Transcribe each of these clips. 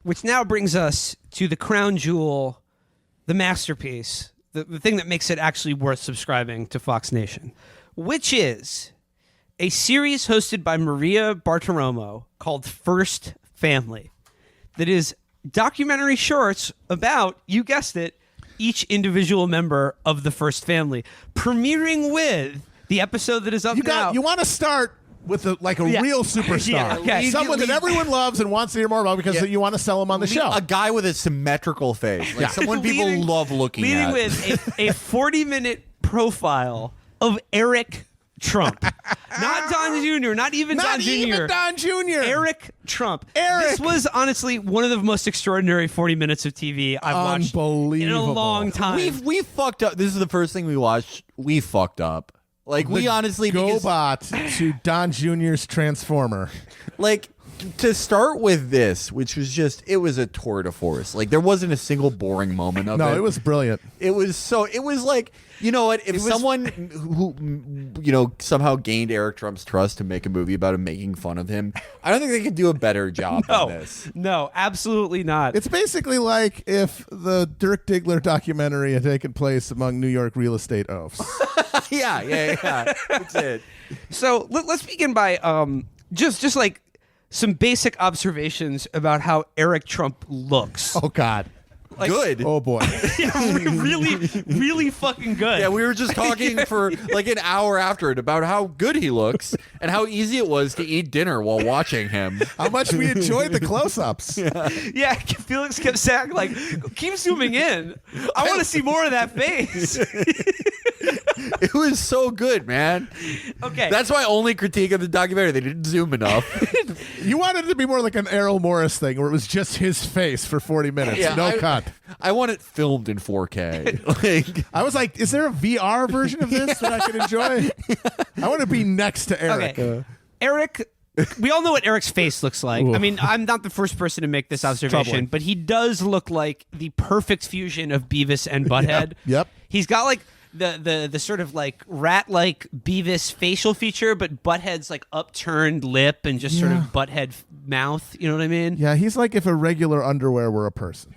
Which now brings us to the crown jewel, the masterpiece, the thing that makes it actually worth subscribing to Fox Nation, which is a series hosted by Maria Bartiromo called First Family that is documentary shorts about, you guessed it, each individual member of the First Family, premiering with the episode that is up now. You want to start with a real superstar, someone that everyone loves and wants to hear more about because you want to sell him on the show. A guy with a symmetrical face, like someone people love looking at. Leading with a 40-minute profile of Eric Trump. Not Don Jr., not even Don Jr. Even Don Jr. Eric Trump. Eric. This was honestly one of the most extraordinary 40 minutes of TV I've watched in a long time. We fucked up. This is the first thing we watched. We fucked up. Like, we honestly... GoBot to Don Jr.'s Transformer. Like, to start with this, which was just... It was a tour de force. Like, there wasn't a single boring moment of it. No, it was brilliant. It was like... You know what? If someone who somehow gained Eric Trump's trust to make a movie about him making fun of him, I don't think they could do a better job than this. No, absolutely not. It's basically like if the Dirk Diggler documentary had taken place among New York real estate oafs. Yeah. That's it. So let's begin by just like some basic observations about how Eric Trump looks. Oh, God. Like, good. Oh, boy. really fucking good. Yeah, we were just talking for like an hour after it about how good he looks and how easy it was to eat dinner while watching him. How much we enjoyed the close-ups. Yeah, Felix kept saying, like, keep zooming in. I want to see more of that face. It was so good, man. Okay. That's my only critique of the documentary. They didn't zoom enough. You wanted it to be more like an Errol Morris thing where it was just his face for 40 minutes. Yeah, no cut. I want it filmed in 4K. I was like, is there a VR version of this that I could enjoy? I want to be next to Eric. Okay. Eric, we all know what Eric's face looks like. I mean, I'm not the first person to make this observation, but he does look like the perfect fusion of Beavis and Butthead. Yep. He's got like the sort of like rat-like Beavis facial feature, but Butthead's like upturned lip and just sort of Butthead mouth. You know what I mean? Yeah, he's like if a regular underwear were a person.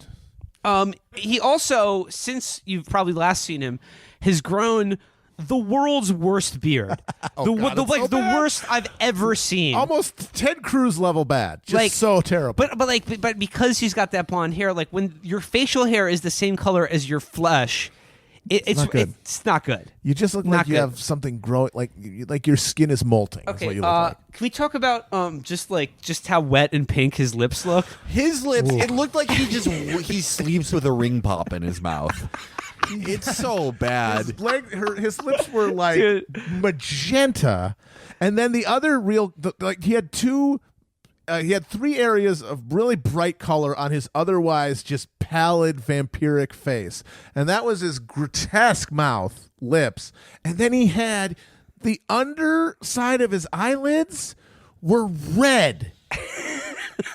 He also, since you've probably last seen him, has grown the world's worst beard. The worst I've ever seen. Almost Ted Cruz level bad. Just so terrible. But because he's got that blonde hair, like when your facial hair is the same color as your flesh, it's not good. You just look like you have something growing, like your skin is molting. Okay, That's what you look like. Can we talk about just how wet and pink his lips look? His lips, it looked like he sleeps with a ring pop in his mouth. It's so bad. His lips were like magenta, and then the other he had two. He had three areas of really bright color on his otherwise just pallid vampiric face. And that was his grotesque mouth, lips. And then he had the underside of his eyelids were red.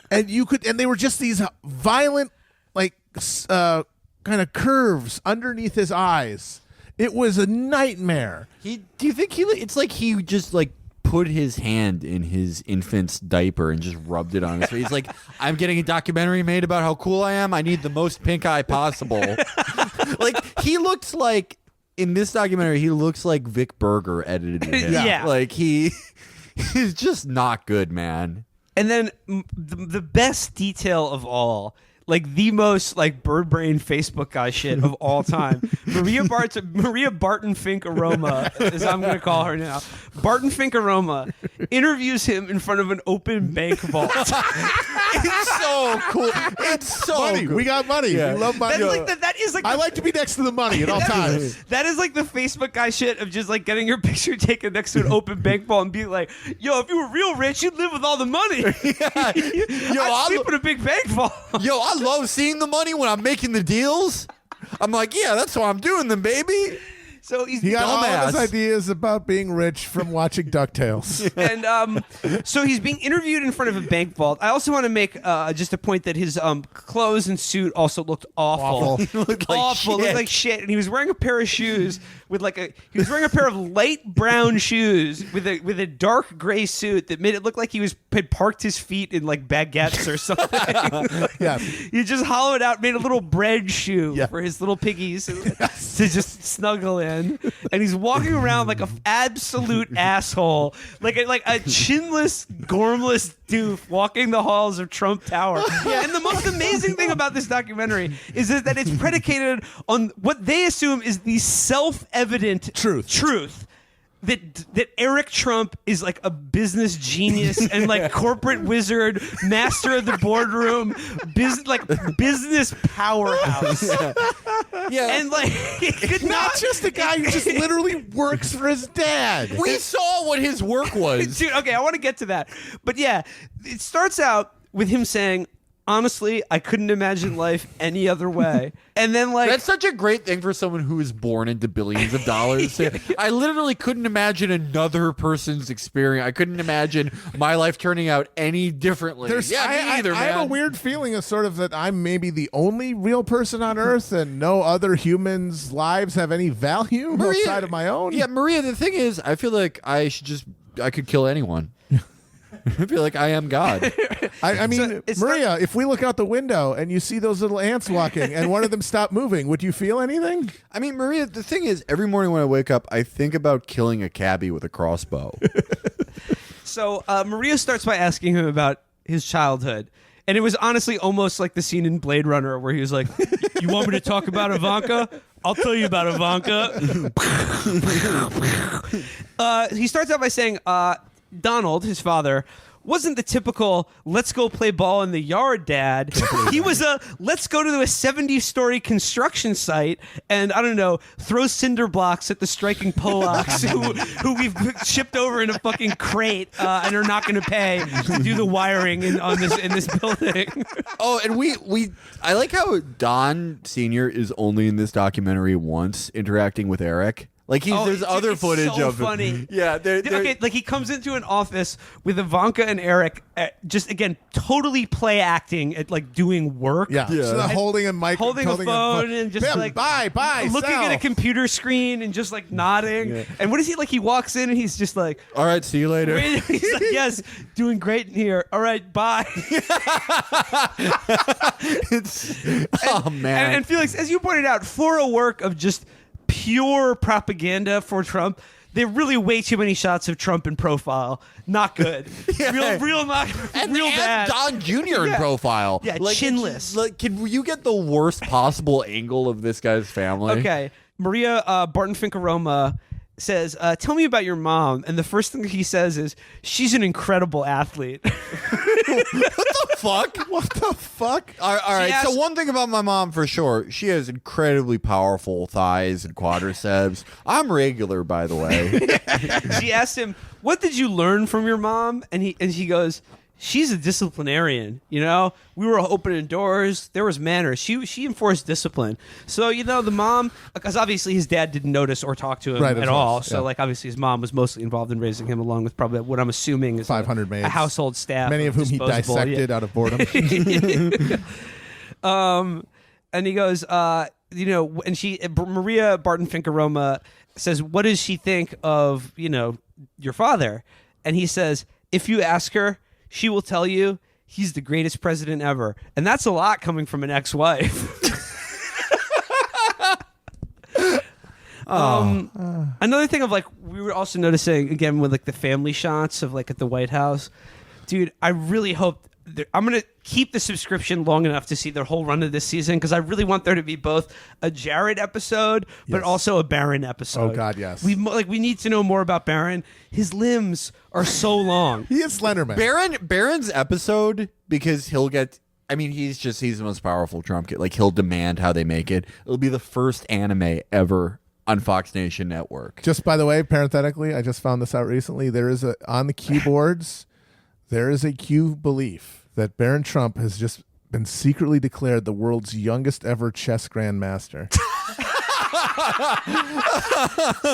and they were just these violent, kind of curves underneath his eyes. It was a nightmare. Do you think it's like he just put his hand in his infant's diaper and just rubbed it on his face? He's like, I'm getting a documentary made about how cool I am. I need the most pink eye possible. He looks like, in this documentary, he looks like Vic Berger edited him. Yeah. He's just not good, man. And then the best detail of all, the most bird brain Facebook guy shit of all time. Maria Barton Fink Aroma, as I'm going to call her now. Barton Fink Aroma interviews him in front of an open bank vault. It's so cool. It's so money. Good. We got money. Yeah. We love money. I like to be next to the money at all times. That is the Facebook guy shit of just getting your picture taken next to an open bank vault and being like, yo, if you were real rich, you'd live with all the money. Yeah. I'd sleep in a big bank vault. Yo, I love seeing the money when I'm making the deals. I'm like, yeah, that's why I'm doing them, baby. So he's He got all of his Dumbass. ideas about being rich from watching DuckTales. and so he's being interviewed in front of a bank vault. I also want to make just a point that his clothes and suit also looked awful. Awful. He looked like Awful, shit. looked like shit, and he was wearing a pair of shoes with he was wearing a pair of light brown shoes with a dark gray suit that made it look like he had parked his feet in like baguettes or something. Yeah. He just hollowed out, made a little bread shoe Yeah. for his little piggies to just snuggle in, and he's walking around like an absolute asshole, like a chinless, gormless doof walking the halls of Trump Tower. And the most amazing thing about this documentary is that it's predicated on what they assume is the self-evident truth. That Eric Trump is like a business genius and like corporate wizard, master of the boardroom, business powerhouse. Yeah. And like he could Not just a guy who just literally works for his dad. We saw what his work was. Dude, okay, I want to get to that. But yeah, it starts out with him saying, honestly, I couldn't imagine life any other way. And then like That's such a great thing for someone who is born into billions of dollars. I literally couldn't imagine another person's experience. I couldn't imagine my life turning out any differently. Me either, I man. have a weird feeling of sort of that I'm maybe the only real person on Earth and no other humans' lives have any value outside of my own. Yeah, Maria, the thing is, I feel like I could kill anyone. I feel like I am God. I mean, So it's Maria, if we look out the window and you see those little ants walking and one of them stop moving, would you feel anything? I mean, Maria, the thing is, every morning when I wake up, I think about killing a cabbie with a crossbow. So Maria starts by asking him about his childhood. And it was honestly almost like the scene in Blade Runner where he was like, you want me to talk about Ivanka? I'll tell you about Ivanka. He starts out by saying, Donald, his father, wasn't the typical let's go play ball in the yard dad. He was a let's go to a 70-story construction site and I don't know, throw cinder blocks at the striking Polacks who we've shipped over in a fucking crate and are not going to pay to do the wiring in this building. Oh, and I like how Don Sr. is only in this documentary once interacting with Eric. Like there's other it's footage so of funny. him. Yeah, Okay, like he comes into an office with Ivanka and Eric, just again totally play acting at like doing work. Yeah. So holding a mic, Holding a phone and just Bim, like bye, looking sell. at a computer screen and just like nodding. Yeah. And what is he like? He walks in and he's just like, All right, see you later. he's like, yes, doing great in here. All right, bye. Oh man. And Felix, as you pointed out, for a work of just pure propaganda for Trump, there are really way too many shots of Trump in profile. Not good. Yeah. Real and bad. Don Jr. in profile. Yeah, like, chinless. Like, can you get the worst possible angle of this guy's family? Okay. Maria Barton Finkeroma says, tell me about your mom. And the first thing he says is, she's an incredible athlete. Fuck. What the fuck? All right. asked- So one thing about my mom for sure, she has incredibly powerful thighs and quadriceps. I'm regular, by the way. She asked him, what did you learn from your mom? And he goes, she's a disciplinarian. You know, we were opening doors. There was manners. She enforced discipline. So, you know, the mom, because obviously his dad didn't notice or talk to him Right, of at course, all. yeah. So, like, obviously his mom was mostly involved in raising him, along with probably what I'm assuming is 500 a maids. household staff. Many of whom he disposable- dissected out of boredom. And he goes, you know, and Maria Barton Finkeroma says, what does she think of, you know, your father? And he says, if you ask her, she will tell you he's the greatest president ever. And that's a lot coming from an ex-wife. Another thing of like, we were also noticing again with like the family shots of like at the White House, dude, I really hope I'm going to keep the subscription long enough to see their whole run of this season because I really want there to be both a Jared episode but Yes. also a Barron episode. Oh, God, yes. We need to know more about Barron. His limbs are so long. He is Slenderman. Barron's episode, because he'll get... I mean, he's the most powerful Trump kid. Like, he'll demand how they make it. It'll be the first anime ever on Fox Nation Network. Just by the way, parenthetically, I just found this out recently. There is on the keyboards, there is a Q belief that Barron Trump has just been secretly declared the world's youngest ever chess grandmaster.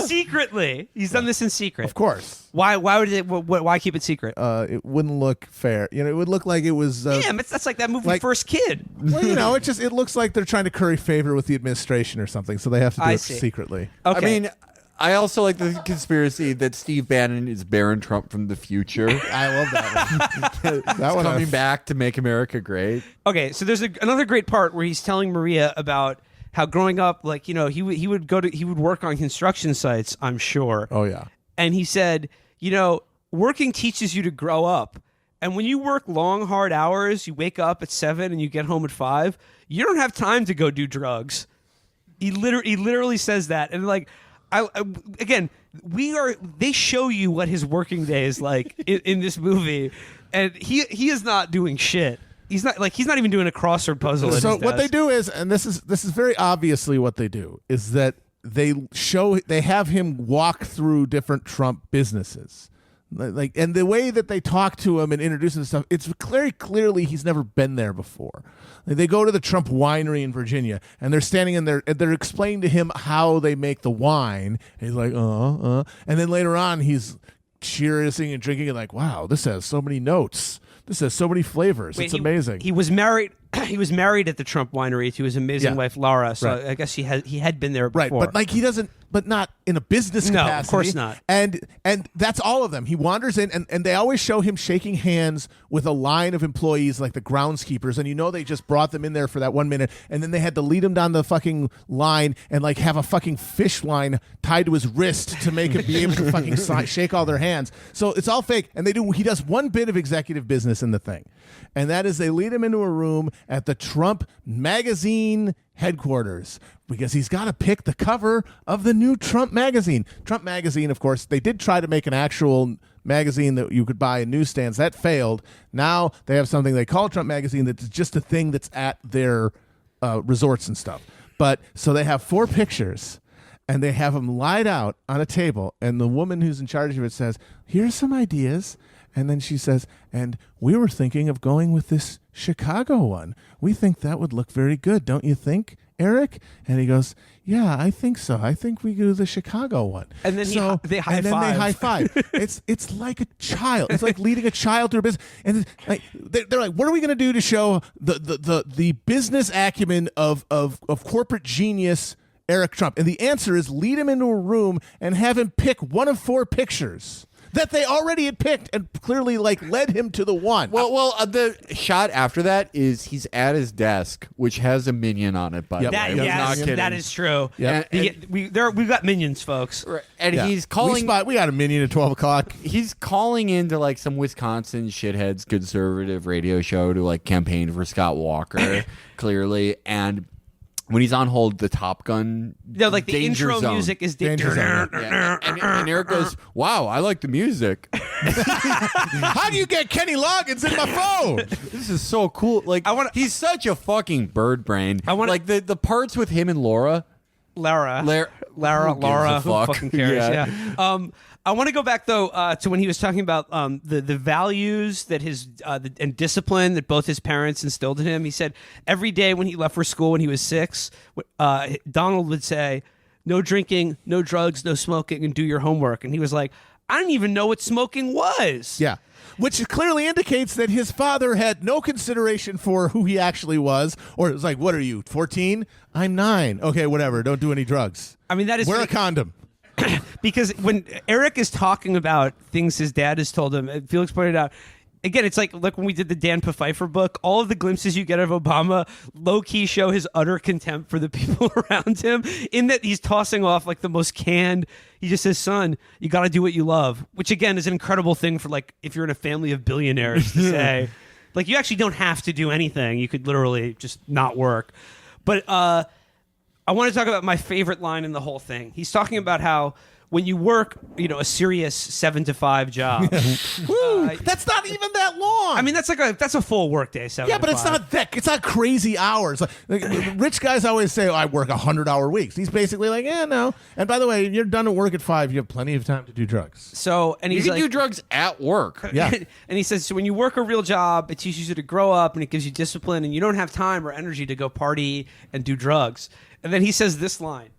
Secretly, he's done this in secret. Of course. Why would it? Why keep it secret? It wouldn't look fair. You know, it would look like it was. Damn, that's like that movie like- First Kid. Well, you know, it looks like they're trying to curry favor with the administration or something, so they have to do I it see. secretly. Okay. I mean, I also like the conspiracy that Steve Bannon is Barron Trump from the future. I love that one. That one Coming back to make America great. Okay, so there's another great part where he's telling Maria about how growing up, like, you know, he would work on construction sites, I'm sure. Oh yeah. And he said, you know, working teaches you to grow up. And when you work long, hard hours, you wake up at 7 and you get home at 5, you don't have time to go do drugs. He literally says that. And like, again, they show you what his working day is like in this movie. And he is not doing shit. He's not even doing a crossword puzzle. So what they do is, and this is very obviously what they do, is that they have him walk through different Trump businesses. Like, and the way that they talk to him and introduce him to stuff, it's very clearly he's never been there before. Like, they go to the Trump winery in Virginia, and they're standing in there, and they're explaining to him how they make the wine. And he's like, and then later on, he's cheersing and drinking, and like, wow, this has so many notes. This has so many flavors. It's amazing. He was married. He was married at the Trump winery to his amazing wife Lara. So Right. I guess he had been there before. Right, but like he doesn't, but not in a business No, capacity. of course not. And that's all of them. He wanders in, and they always show him shaking hands with a line of employees, like the groundskeepers, and you know they just brought them in there for that 1 minute, and then they had to lead him down the fucking line and like have a fucking fish line tied to his wrist to make him be able to fucking shake all their hands. So it's all fake, and he does one bit of executive business in the thing, and that is they lead him into a room at the Trump magazine headquarters because he's got to pick the cover of the new Trump magazine. Trump magazine, of course, they did try to make an actual magazine that you could buy in newsstands. That failed. Now they have something they call Trump magazine that's just a thing that's at their resorts and stuff. But so they have 4 pictures, and they have them lied out on a table, and the woman who's in charge of it says, here's some ideas. And then she says, and we were thinking of going with this Chicago one. We think that would look very good, don't you think, Eric? And he goes, yeah, I think so. I think we do the Chicago one. And then they high and then five. they high five. It's like a child. It's like leading a child through a business. And it's like they're like, what are we going to do to show the business acumen of corporate genius Eric Trump? And the answer is lead him into a room and have him pick one of 4 pictures that they already had picked and clearly like led him to the one. Well, the shot after that is he's at his desk, which has a minion on it. By the way, Yep. I'm not kidding. that is true. Yep. We've got minions, folks. And Yeah. he's calling. We got a minion at 12 o'clock. He's calling into like some Wisconsin shitheads conservative radio show to like campaign for Scott Walker, clearly. And when he's on hold, the Top Gun, No, like the Danger intro Zone. music is Danger Zone, Yeah. And Eric goes, "Wow, I like the music. How do you get Kenny Loggins in my phone? This is so cool." Like, he's such a fucking bird brain. Like the parts with him and Lara. Lara, Who gives a who fuck? fucking cares? Yeah. Yeah. I want to go back though to when he was talking about the values that and discipline that both his parents instilled in him. He said every day when he left for school when he was 6, Donald would say, "No drinking, no drugs, no smoking, and do your homework." And he was like, "I didn't even know what smoking was." Yeah. Which clearly indicates that his father had no consideration for who he actually was. Or it was like, what are you, 14? I'm 9. Okay, whatever. Don't do any drugs. I mean, that is Wear a condom. because when Eric is talking about things his dad has told him, Felix pointed out, again, it's like when we did the Dan Pfeiffer book, all of the glimpses you get of Obama low-key show his utter contempt for the people around him, in that he's tossing off like the most canned. He just says, "Son, you got to do what you love," which again is an incredible thing for like if you're in a family of billionaires to say. Like, you actually don't have to do anything. You could literally just not work. But I want to talk about my favorite line in the whole thing. He's talking about how when you work, a serious 7 to 5 job. Woo! That's not even that long. I mean, that's a full work day. 7 yeah, to but it's 5. it's not crazy hours. Like, rich guys always say, I work 100-hour weeks. He's basically like, no. And by the way, you're done at work at 5. You have plenty of time to do drugs. So, and You he's can like, do drugs at work. Yeah. and he says, so when you work a real job, it teaches you to grow up and it gives you discipline, and you don't have time or energy to go party and do drugs. And then he says this line: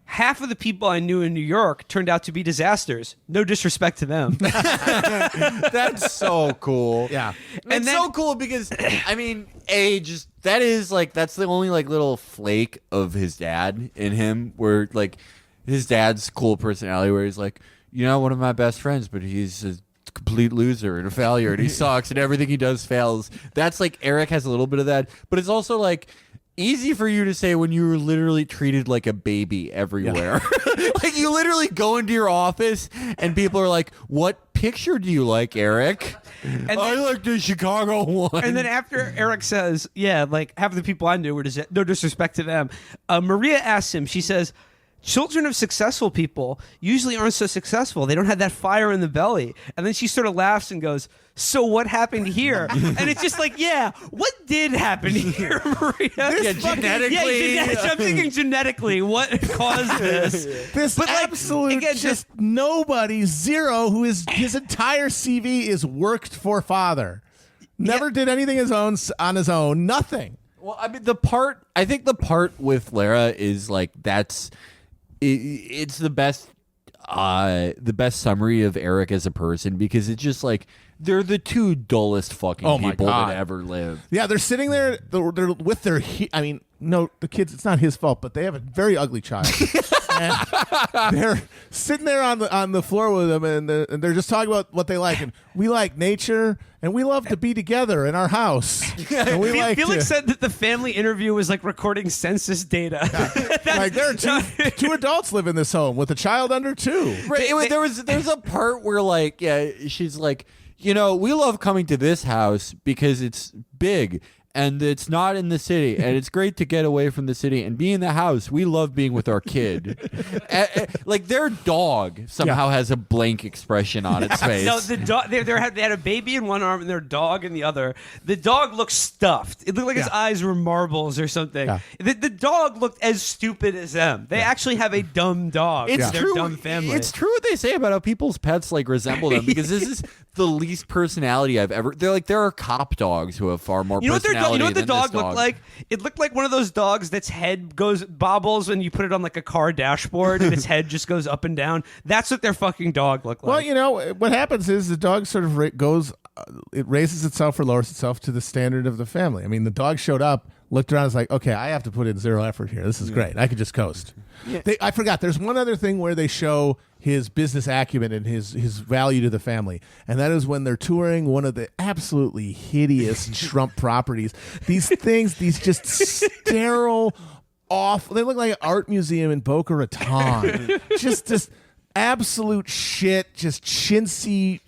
half of the people I knew in New York turned out to be disasters. No disrespect to them. That's so cool. Yeah. And then- so cool because I mean, that's the only like little flake of his dad in him where like his dad's cool personality where he's like, one of my best friends, but he's a complete loser and a failure and he sucks and everything he does fails. That's like Eric has a little bit of that, but it's also like easy for you to say when you were literally treated like a baby everywhere. Yeah. Like you literally go into your office and people are like, what picture do you like, Eric? And I like the Chicago one. And then after Eric says, like half of the people I knew were no disrespect to them, Maria asks him, she says, children of successful people usually aren't so successful. They don't have that fire in the belly. And then she sort of laughs and goes, so what happened here? And it's just like, what did happen here, Maria? Genetically. I'm thinking genetically, what caused this? This absolute just nobody, zero, who is his entire CV is worked for father. Never did anything on his own. Nothing. Well, I mean, I think the part with Lara is like it's the best summary of Eric as a person because it's just like they're the two dullest fucking people that ever lived. Yeah, they're sitting there. They're with their. The kids. It's not his fault, but they have a very ugly child. And they're sitting there on the floor with them, and they're just talking about what they like. And we like nature, and we love to be together in our house. And we Felix said that the family interview was like recording census data. Like there are two adults live in this home with a child under 2. Right. There's a part where she's like, we love coming to this house because it's big and it's not in the city and it's great to get away from the city and be in the house. We love being with our kid. Like their dog somehow has a blank expression on its face. No, the dog. They had a baby in one arm and their dog in the other. The dog looked stuffed. It looked like his eyes were marbles or something. Yeah. The dog looked as stupid as them. They actually have a dumb dog. It's their true. Dumb family. It's true what they say about how people's pets like resemble them because this is the least personality I've ever. They're like there are cop dogs who have far more personality. You know what the than dog this dog looked like? It looked like one of those dogs that's head bobbles when you put it on like a car dashboard and its head just goes up and down. That's what their fucking dog looked like. Well, what happens is the dog sort of it raises itself or lowers itself to the standard of the family. I mean, the dog showed up, looked around, and was like, okay, I have to put in zero effort here. This is great. I could just coast. Yeah. I forgot. There's one other thing where they show his business acumen and his value to the family. And that is when they're touring one of the absolutely hideous Trump properties. These just sterile, awful. They look like an art museum in Boca Raton. just absolute shit, just chintzy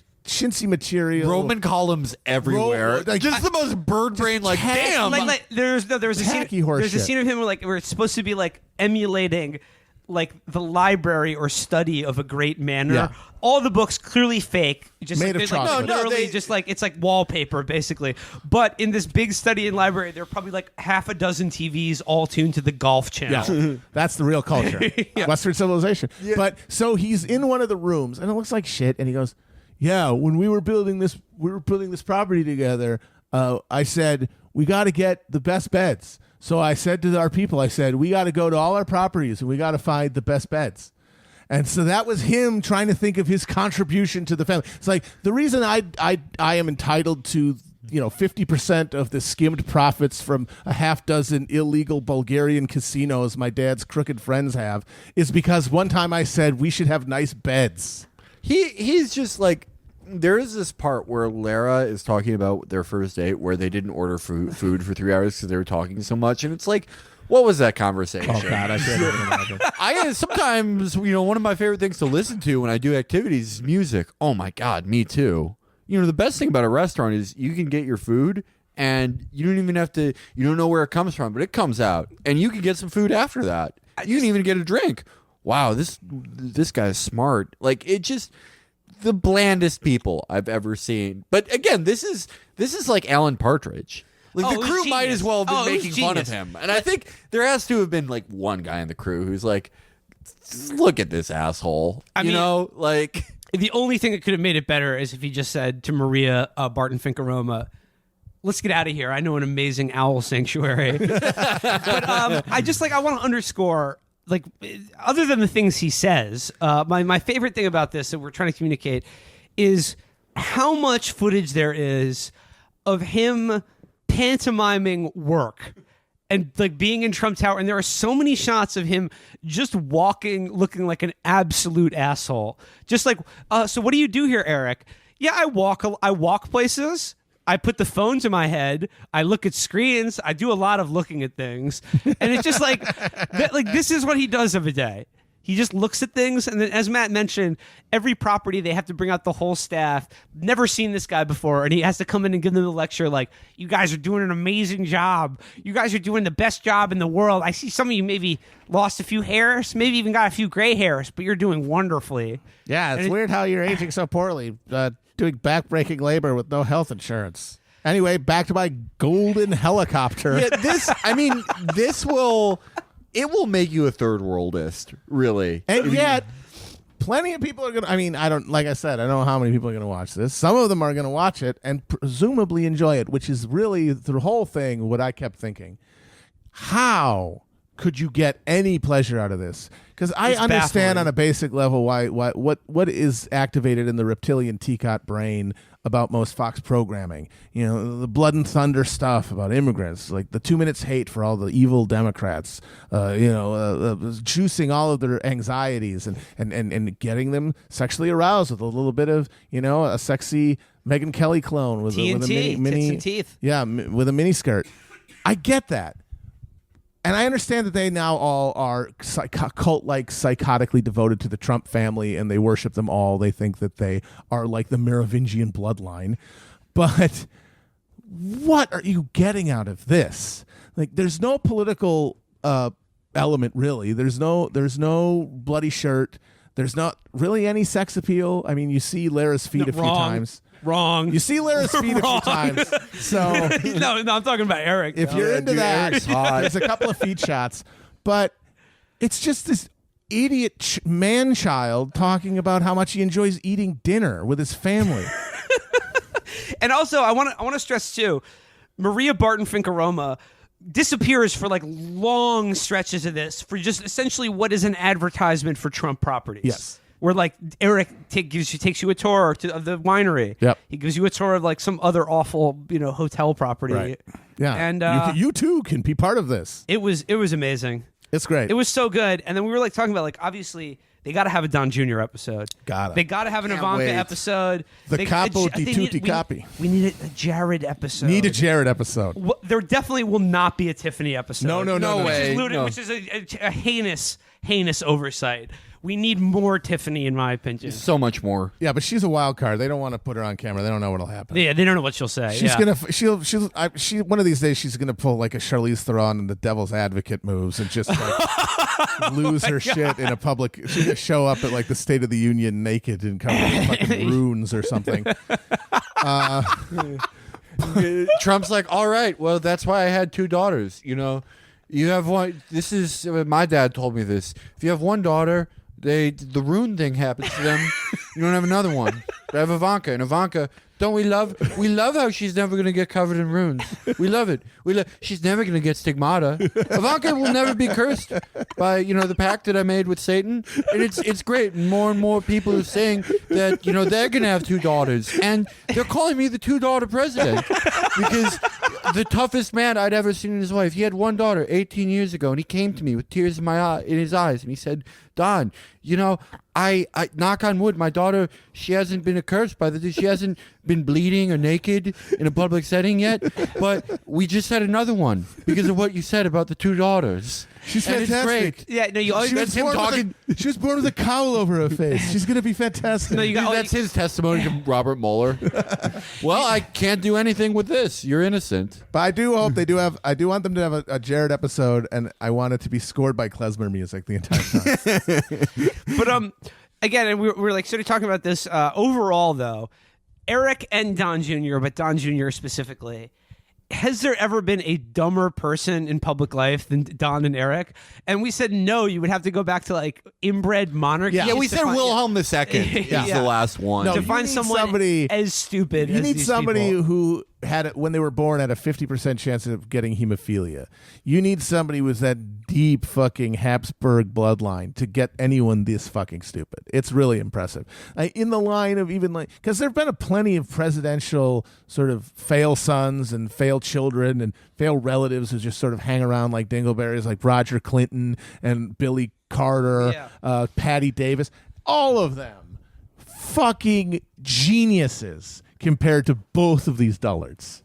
material, Roman columns everywhere. Just the most bird brain. Like damn. There was a scene. There's a scene of him where it's supposed to be like emulating like the library or study of a great manor. Yeah. All the books clearly fake, just made of chocolate. Literally, just like it's like wallpaper basically. But in this big study and library, there are probably like half a dozen TVs all tuned to the Golf Channel. Yeah. That's the real culture, Western civilization. Yeah. But so he's in one of the rooms, and it looks like shit. And he goes, "Yeah, when we were building this property together. I said we got to get the best beds." So I said to our people, we got to go to all our properties and we got to find the best beds. And so that was him trying to think of his contribution to the family. It's like the reason I am entitled to 50% of the skimmed profits from a half dozen illegal Bulgarian casinos my dad's crooked friends have is because one time I said we should have nice beds. He's just like. There is this part where Lara is talking about their first date where they didn't order food for 3 hours because they were talking so much. And it's like, what was that conversation? Oh, God, I can't even imagine. Sometimes, one of my favorite things to listen to when I do activities is music. Oh, my God, me too. The best thing about a restaurant is you can get your food and you don't even have to, you don't know where it comes from, but it comes out. And you can get some food after that. You can even get a drink. Wow, this guy's smart. Like, it just... the blandest people I've ever seen. But again, this is like Alan Partridge. Like the crew might as well have been making fun of him. And I think there has to have been like one guy in the crew who's like, look at this asshole. Like the only thing that could have made it better is if he just said to Maria Barton Finkaroma, let's get out of here. I know an amazing owl sanctuary. But I want to underscore like other than the things he says, my favorite thing about this that we're trying to communicate is how much footage there is of him pantomiming work and like being in Trump Tower. And there are so many shots of him just walking, looking like an absolute asshole. Just like, so what do you do here, Eric? Yeah, I walk places. I put the phone to my head. I look at screens. I do a lot of looking at things. And it's just like, this is what he does every day. He just looks at things. And then, as Matt mentioned, every property, they have to bring out the whole staff. Never seen this guy before. And he has to come in and give them the lecture like, you guys are doing an amazing job. You guys are doing the best job in the world. I see some of you maybe lost a few hairs, maybe even got a few gray hairs, but you're doing wonderfully. Yeah, it's weird how you're aging so poorly. Doing back-breaking labor with no health insurance. Anyway, back to my golden helicopter. Yeah, this will make you a third worldist, really. And yet, plenty of people are going to, like I said, I don't know how many people are going to watch this. Some of them are going to watch it and presumably enjoy it, which is really the whole thing, what I kept thinking. How could you get any pleasure out of this? Because I understand baffling on a basic level what is activated in the reptilian teapot brain about most Fox programming. You know, the blood and thunder stuff about immigrants, like the 2 minutes hate for all the evil Democrats, juicing all of their anxieties and getting them sexually aroused with a little bit of, a sexy Megyn Kelly clone with a mini tits and teeth. Yeah, with a mini skirt. I get that. And I understand that they now all are cult-like, psychotically devoted to the Trump family, and they worship them all. They think that they are like the Merovingian bloodline. But what are you getting out of this? Like, there's no political element, really. There's no bloody shirt. There's not really any sex appeal. I mean, you see Lara's feet a few times. Wrong. You see Lara's feet a few times. So no, I'm talking about Eric. If you're into that, there's a couple of feet shots. But it's just this idiot man-child talking about how much he enjoys eating dinner with his family. And also, I want to stress, too, Maria Barton Finkaroma disappears for like long stretches of this for just essentially what is an advertisement for Trump properties. Yes. Where like Eric takes you a tour of the winery. Yep. He gives you a tour of like some other awful hotel property. Right. Yeah. And you too can be part of this. It was amazing. It's great. It was so good. And then we were like talking about like obviously they got to have a Don Jr. episode. They got to have an Ivanka episode. The Capo di Tutti Capi. We need a Jared episode. Need a Jared episode. There definitely will not be a Tiffany episode. No way. Which is a heinous oversight. We need more Tiffany, in my opinion. So much more. Yeah, but she's a wild card. They don't want to put her on camera. They don't know what'll happen. Yeah, they don't know what she'll say. She's gonna. She one of these days she's gonna pull like a Charlize Theron and the Devil's Advocate moves and just like lose her shit in a public. She's gonna show up at like the State of the Union naked and covered in fucking runes or something. Trump's like, all right, well, that's why I had 2 daughters. You have one. This is my dad told me this. If you have one daughter, the rune thing happens to them. You don't have another one. They have Ivanka, and Ivanka. Don't we love how she's never going to get covered in runes. We love it. She's never going to get stigmata. Ivanka will never be cursed by, the pact that I made with Satan. And it's great. More and more people are saying that, they're going to have 2 daughters. And they're calling me the 2-daughter president because the toughest man I'd ever seen in his life. He had one daughter 18 years ago, and he came to me with tears in his eyes, and he said, Don, I knock on wood, my daughter, she hasn't been accursed she hasn't been bleeding or naked in a public setting yet, but we just had another one because of what you said about the 2 daughters. She's and fantastic. It's great. Yeah, no, you always That's him talking. She was born with a cowl over her face. She's gonna be fantastic. No, That's his testimony to Robert Mueller. Well, I can't do anything with this. You're innocent. But I do hope they do have. I do want them to have a Jared episode, and I want it to be scored by klezmer music the entire time. But again, we're like sort of talking about this overall though. Eric and Don Jr., but Don Jr. specifically. Has there ever been a dumber person in public life than Don and Eric? And we said no. You would have to go back to like inbred monarchy. Yeah, we said Wilhelm II is the last one. To find somebody as stupid. You as need these somebody people. who had it when they were born had a 50% chance of getting hemophilia. You need somebody with that deep fucking Habsburg bloodline to get anyone this fucking stupid. It's really impressive. In the line of even like, because there've been plenty of presidential sort of fail sons and fail children and fail relatives who just sort of hang around like dingleberries, like Roger Clinton and Billy Carter, Patty Davis, all of them fucking geniuses compared to both of these dullards.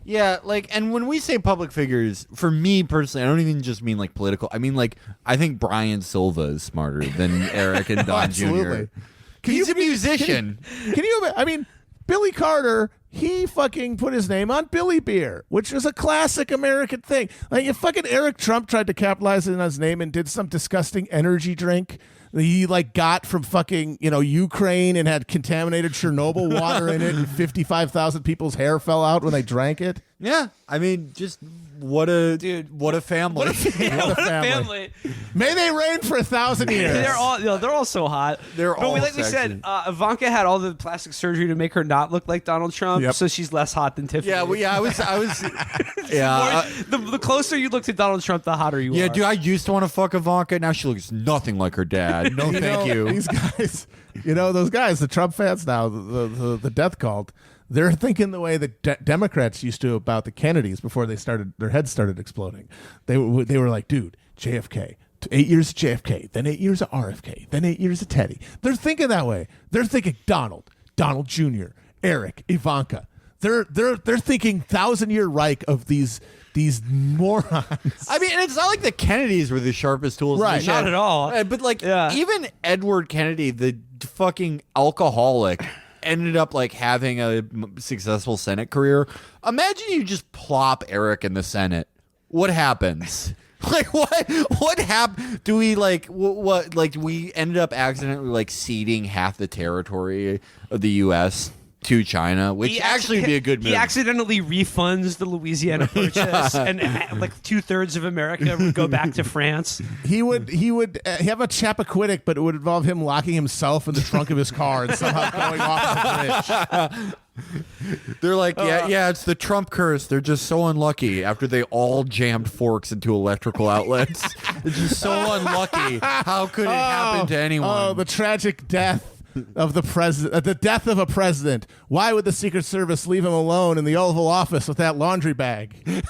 Yeah, like, and when we say public figures, for me personally, I don't even just mean like political. I mean, like, I think Brian Silva is smarter than Eric and Don Jr. He's a musician. Can you? I mean, Billy Carter, he fucking put his name on Billy Beer, which was a classic American thing. Like, if fucking Eric Trump tried to capitalize on his name and did some disgusting energy drink that he like got from fucking, Ukraine and had contaminated Chernobyl water in it and 55,000 people's hair fell out when they drank it. Yeah, I mean, just what a family. What a family. May they reign for 1,000 years. They're all so hot. They're all like we said, Ivanka had all the plastic surgery to make her not look like Donald Trump, so she's less hot than Tiffany. I was yeah. The closer you look to Donald Trump, the hotter you are. Yeah, dude, I used to want to fuck Ivanka. Now she looks nothing like her dad. No, thank you. These guys, those guys, the Trump fans now, the death cult, they're thinking the way that Democrats used to about the Kennedys before their heads started exploding. They were like, dude, JFK, 8 years of JFK, then 8 years of RFK, then 8 years of Teddy. They're thinking that way. They're thinking Donald Jr., Eric, Ivanka. They're thinking 1,000-year Reich of these morons. I mean, and it's not like the Kennedys were the sharpest tools in the shed. Not at all. But like, even Edward Kennedy, the fucking alcoholic, ended up like having a successful Senate career. Imagine you just plop Eric in the Senate. What happens? Like what happened? Do we like what like we ended up accidentally like ceding half the territory of the U.S. to China, which actually would be a good move. He accidentally refunds the Louisiana Purchase, and like 2/3 of America would go back to France. He would have a Chappaquiddick, but it would involve him locking himself in the trunk of his car and somehow going off the bridge. They're like, yeah, it's the Trump curse. They're just so unlucky after they all jammed forks into electrical outlets. They're just so unlucky. How could it happen to anyone? Oh, the tragic death of the president, the death of a president. Why would the Secret Service leave him alone in the Oval Office with that laundry bag?